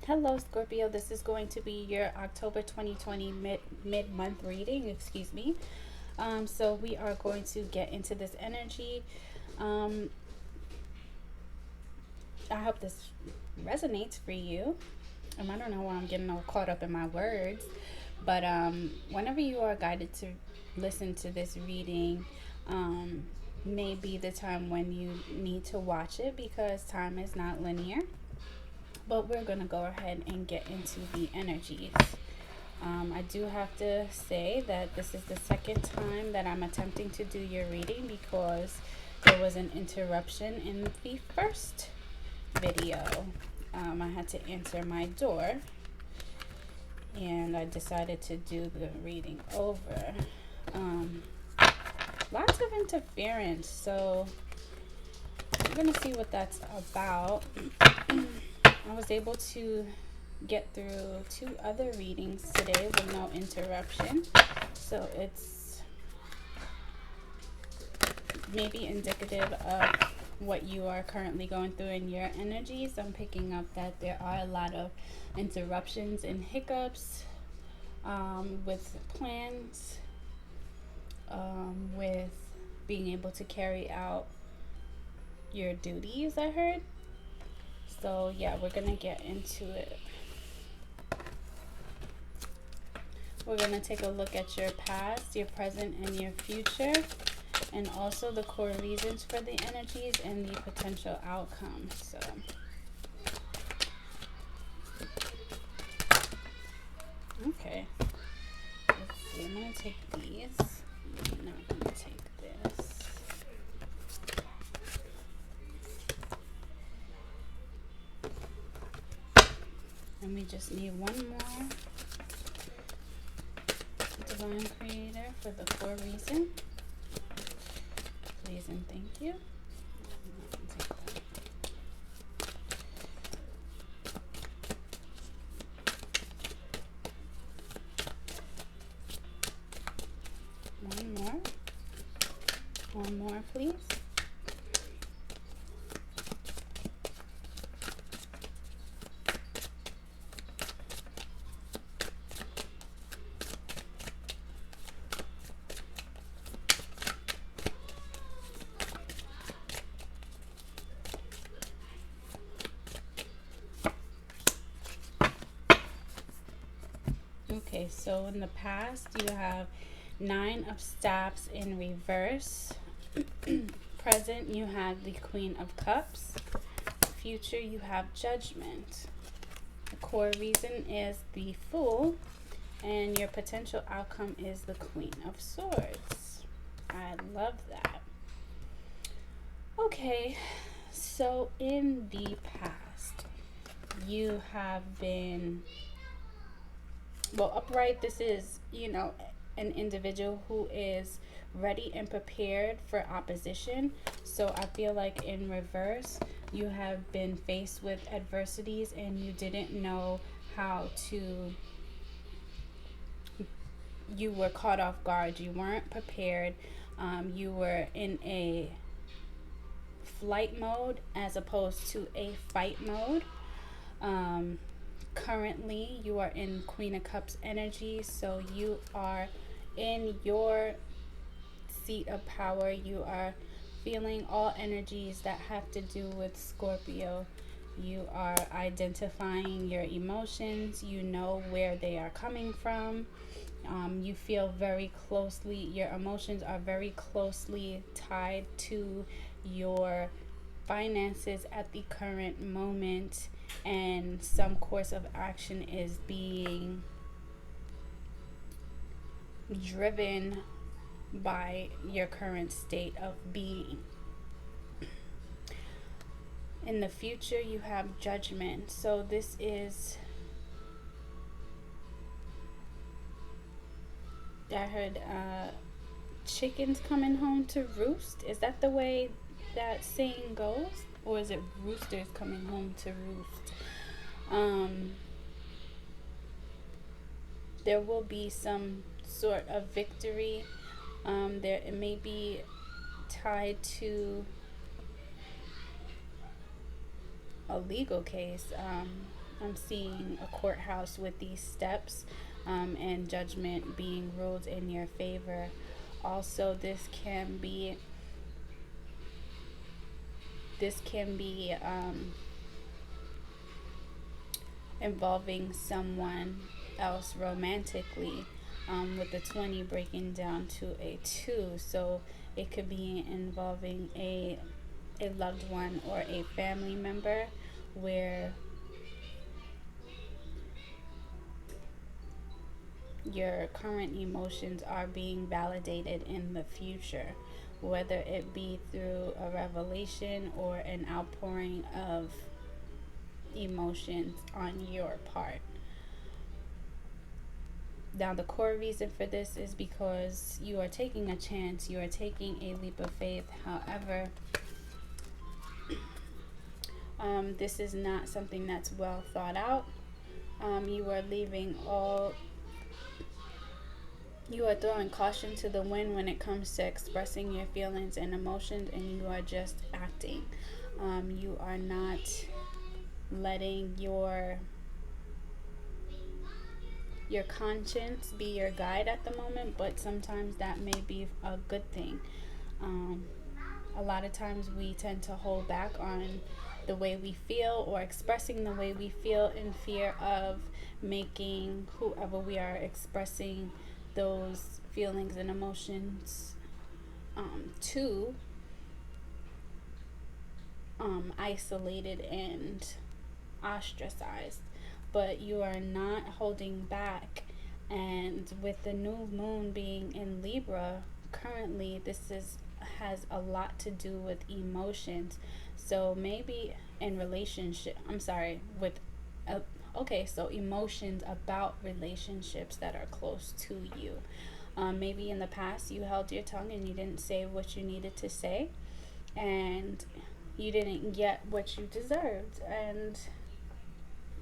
Hello, Scorpio. This is going to be your October 2020 mid-month reading. Excuse me. So we are going to get into this energy. Um, I hope this resonates for you. I don't know why I'm getting all caught up in my words, but whenever you are guided to listen to this reading, um, may be the time when you need to watch it because time is not linear. But we're going to go ahead and get into the energies. I do have to say that this is the second time that I'm attempting to do your reading because there was an interruption in the first video. I had to answer my door and I decided to do the reading over. Lots of interference, so I'm going to see what that's about. I was able to get through 2 other readings today with no interruption, so it's maybe indicative of what you are currently going through in your energies. I'm picking up that there are a lot of interruptions and hiccups with plans, with being able to carry out your duties, I heard. So yeah, we're gonna get into it. We're gonna take a look at your past, your present, and your future, and also the core reasons for the energies and the potential outcomes. So okay, let's see. I'm gonna take these. I'm not gonna take this. And we just need one more divine creator for the core reason. Please and thank you. One more, please. Okay, so in the past you have 9 of Staffs in reverse. Present you have the Queen of Cups. Future you have Judgment. The core reason is the Fool, and your potential outcome is the Queen of Swords. I love that. Okay, so in the past you have been, well, upright, this is, an individual who is ready and prepared for opposition. So I feel like in reverse, you have been faced with adversities and you didn't know how to, you were caught off guard. You weren't prepared. You were in a flight mode as opposed to a fight mode. Currently you are in Queen of Cups energy, so you are in your seat of power. You are feeling all energies that have to do with Scorpio. You are identifying your emotions. You know where they are coming from. You feel very closely, your emotions are very closely tied to your finances at the current moment, and some course of action is being driven by your current state of being. In the future you have Judgment. So this is, I heard chickens coming home to roost. Is that the way that saying goes, or is it roosters coming home to roost? There will be some sort of victory. There, it may be tied to a legal case. I'm seeing a courthouse with these steps, and judgment being ruled in your favor. Also, this can be involving someone else romantically, with the 20 breaking down to a 2. So it could be involving a loved one or a family member where your current emotions are being validated in the future, whether it be through a revelation or an outpouring of emotions on your part. Now, the core reason for this is because you are taking a chance, you are taking a leap of faith. However, this is not something that's well thought out. You are you are throwing caution to the wind when it comes to expressing your feelings and emotions, and you are just acting. You are not letting your conscience be your guide at the moment, but sometimes that may be a good thing. Um, a lot of times we tend to hold back on the way we feel or expressing the way we feel in fear of making whoever we are expressing those feelings and emotions to isolated and ostracized. But you are not holding back. And with the new moon being in Libra currently, has a lot to do with emotions. So maybe in relationship, I'm sorry, with uh, okay, so emotions about relationships that are close to you. Maybe in the past you held your tongue and you didn't say what you needed to say, and you didn't get what you deserved, and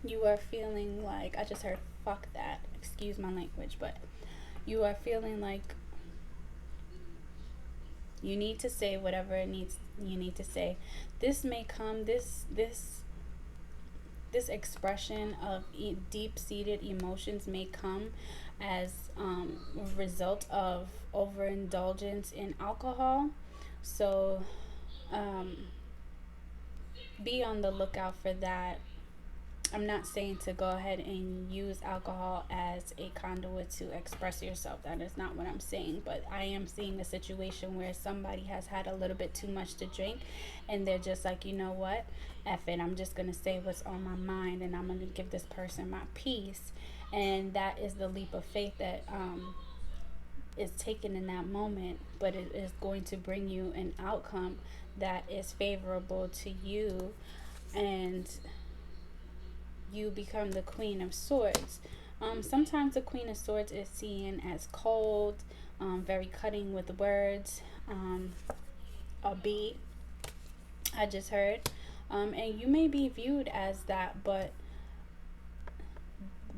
you are feeling like, I just heard fuck that, excuse my language, but you are feeling like you need to say whatever you need to say. This may come this expression of deep-seated emotions may come as a result of overindulgence in alcohol. So um, be on the lookout for that. I'm not saying to go ahead and use alcohol as a conduit to express yourself. That is not what I'm saying. But I am seeing a situation where somebody has had a little bit too much to drink, and they're just like, you know what? F it. I'm just going to say what's on my mind, and I'm going to give this person my peace. And that is the leap of faith that is taken in that moment. But it is going to bring you an outcome that is favorable to you. And you become the Queen of Swords. Sometimes the Queen of Swords is seen as cold, very cutting with words, a beat, I just heard. And you may be viewed as that, but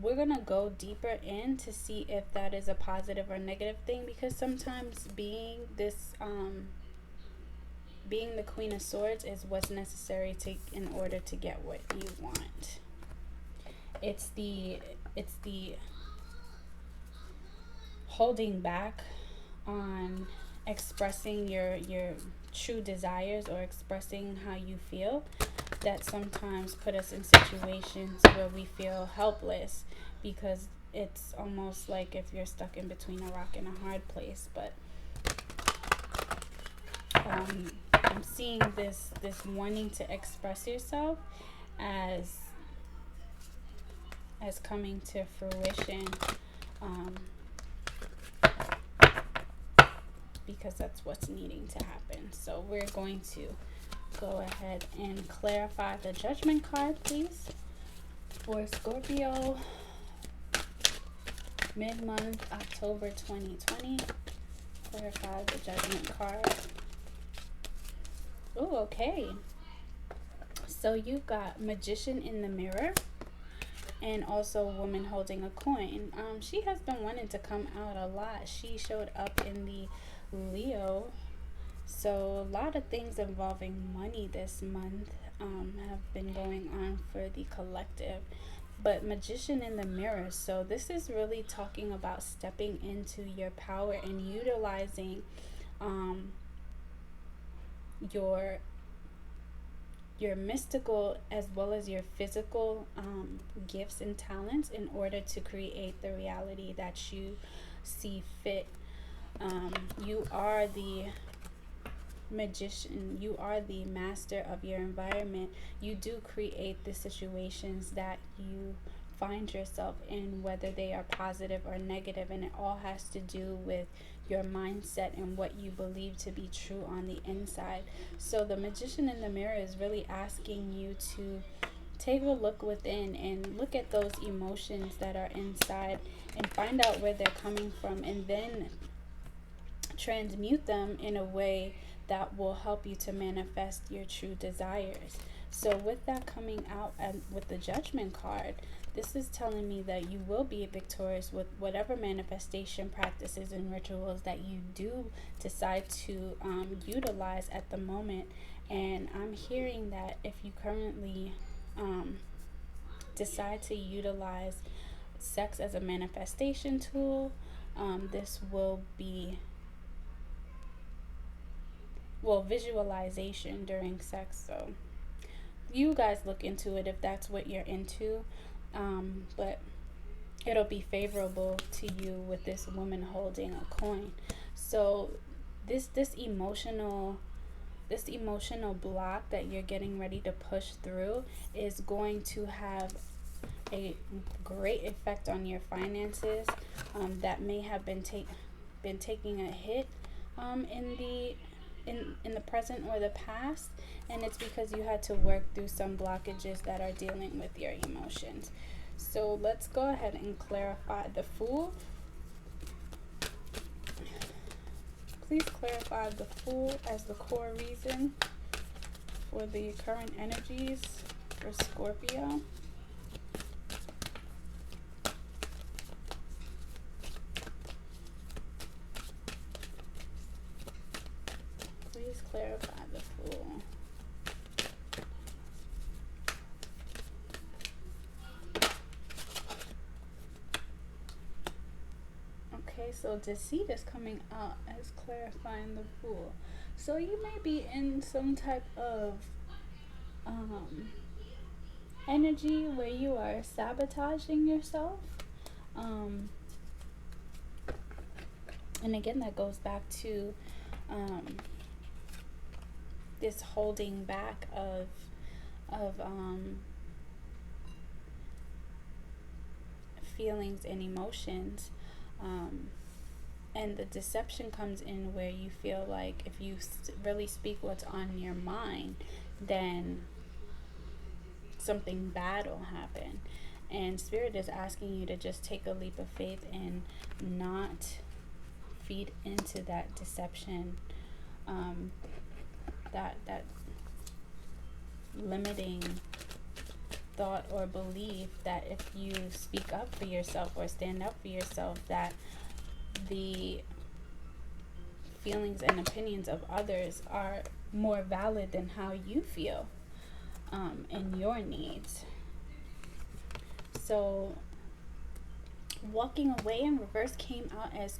we're going to go deeper in to see if that is a positive or negative thing, because sometimes being the Queen of Swords is what's necessary in order to get what you want. It's the holding back on expressing your true desires or expressing how you feel that sometimes put us in situations where we feel helpless, because it's almost like if you're stuck in between a rock and a hard place. But I'm seeing this wanting to express yourself as coming to fruition, because that's what's needing to happen. So we're going to go ahead and clarify the judgment card, please, for Scorpio, mid-month, October 2020. Clarify the judgment card. Oh, okay. So you've got Magician in the mirror, and also woman holding a coin. She has been wanting to come out a lot. She showed up in the Leo, so a lot of things involving money this month. have been going on for the collective. But Magician in the Mirror, so this is really talking about stepping into your power and utilizing um, your your mystical as well as your physical gifts and talents in order to create the reality that you see fit. You are the magician, you are the master of your environment. You do create the situations that you find yourself in, whether they are positive or negative, and it all has to do with your mindset and what you believe to be true on the inside. So the magician in the mirror is really asking you to take a look within and look at those emotions that are inside and find out where they're coming from, and then transmute them in a way that will help you to manifest your true desires. So, with that coming out and with the judgment card, this is telling me that you will be victorious with whatever manifestation practices and rituals that you do decide to utilize at the moment. And I'm hearing that if you currently um, decide to utilize sex as a manifestation tool, this will be, well, visualization during sex. So you guys look into it if that's what you're into. But it'll be favorable to you with this woman holding a coin. So this emotional block that you're getting ready to push through is going to have a great effect on your finances, that may have been taking a hit in the present or the past, and it's because you had to work through some blockages that are dealing with your emotions. So let's go ahead and clarify the Fool. Please clarify the Fool as the core reason for the current energies for Scorpio. Please clarify the Fool. Okay, so deceit is coming out as clarifying the Fool. So you may be in some type of um, energy where you are sabotaging yourself. Um, and again, that goes back to this holding back of feelings and emotions. And the deception comes in where you feel like if you really speak what's on your mind, then something bad will happen. And Spirit is asking you to just take a leap of faith and not feed into that deception, that limiting thought or belief that if you speak up for yourself or stand up for yourself, that the feelings and opinions of others are more valid than how you feel, and your needs. So walking away in reverse came out as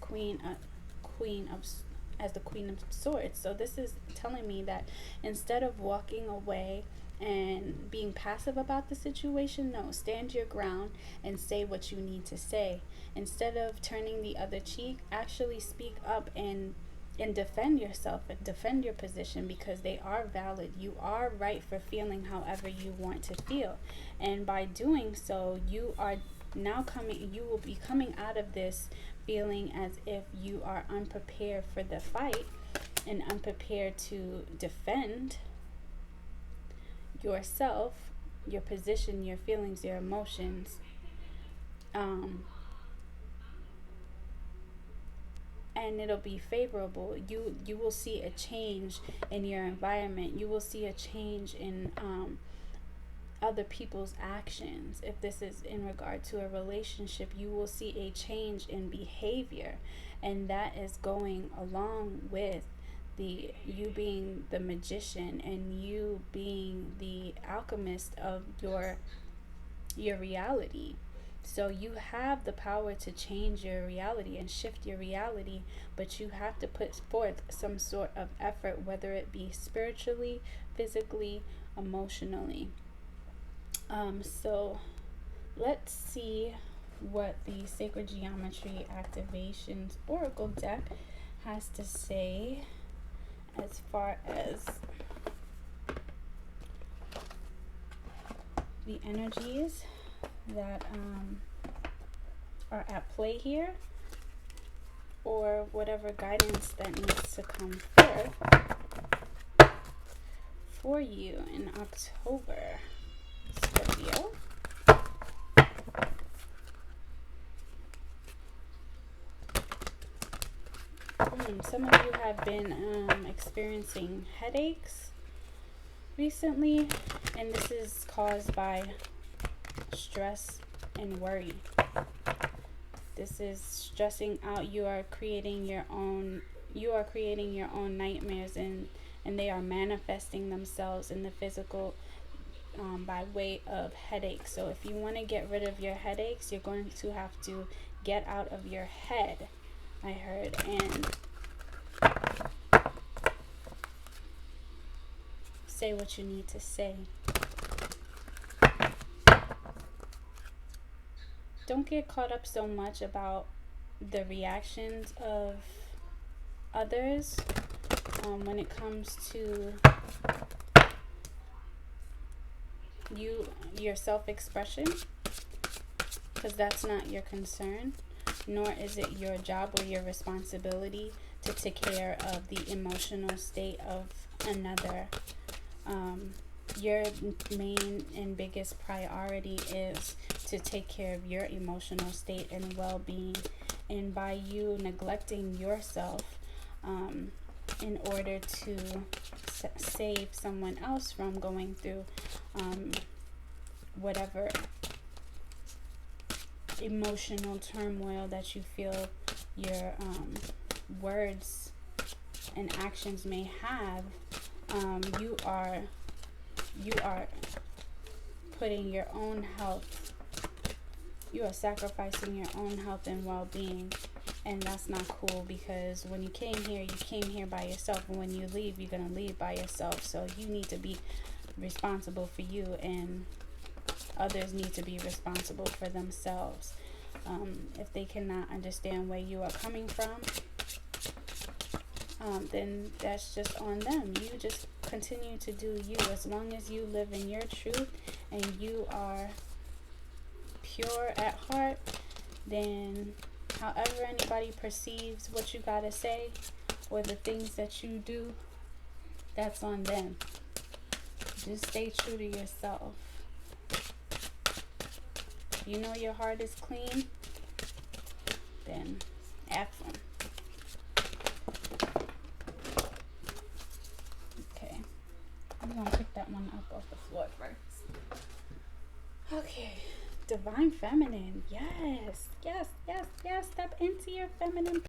as the Queen of Swords. So this is telling me that instead of walking away and being passive about the situation, no, stand your ground and say what you need to say. Instead of turning the other cheek, actually speak up and defend yourself and defend your position, because they are valid. You are right for feeling however you want to feel. And by doing so, you will be coming out of this feeling as if you are unprepared for the fight and unprepared to defend yourself, your position, your feelings, your emotions. And it'll be favorable. You will see a change in your environment. You will see a change in other people's actions. If this is in regard to a relationship, you will see a change in behavior, and that is going along with you being the magician and you being the alchemist of your reality. So you have the power to change your reality and shift your reality, but you have to put forth some sort of effort, whether it be spiritually, physically, emotionally. So let's see what the Sacred Geometry Activations Oracle deck has to say as far as the energies that are at play here, or whatever guidance that needs to come forth for you in October, Scorpio. Some of you have been experiencing headaches recently, and this is caused by stress and worry. This is stressing out. You are creating your own nightmares, and they are manifesting themselves in the physical by way of headaches. So if you want to get rid of your headaches, you're going to have to get out of your head, I heard, and say what you need to say. Don't get caught up so much about the reactions of others when it comes to your self-expression, because that's not your concern, nor is it your job or your responsibility to take care of the emotional state of another. Your main and biggest priority is to take care of your emotional state and well-being, and by you neglecting yourself in order to save someone else from going through whatever emotional turmoil that you feel your words and actions may have, you are putting your own health, you are sacrificing your own health and well-being, and that's not cool, because when you came here by yourself, and when you leave, you're going to leave by yourself. So you need to be responsible for you, and others need to be responsible for themselves. If they cannot understand where you are coming from, then that's just on them. You just continue to do you. As long as you live in your truth and you are pure at heart, then however anybody perceives what you gotta say or the things that you do, that's on them. Just stay true to yourself. If you know your heart is clean, then F them. Okay, I'm gonna pick that one up off the floor first. Okay, Divine Feminine. Yes. Step into your feminine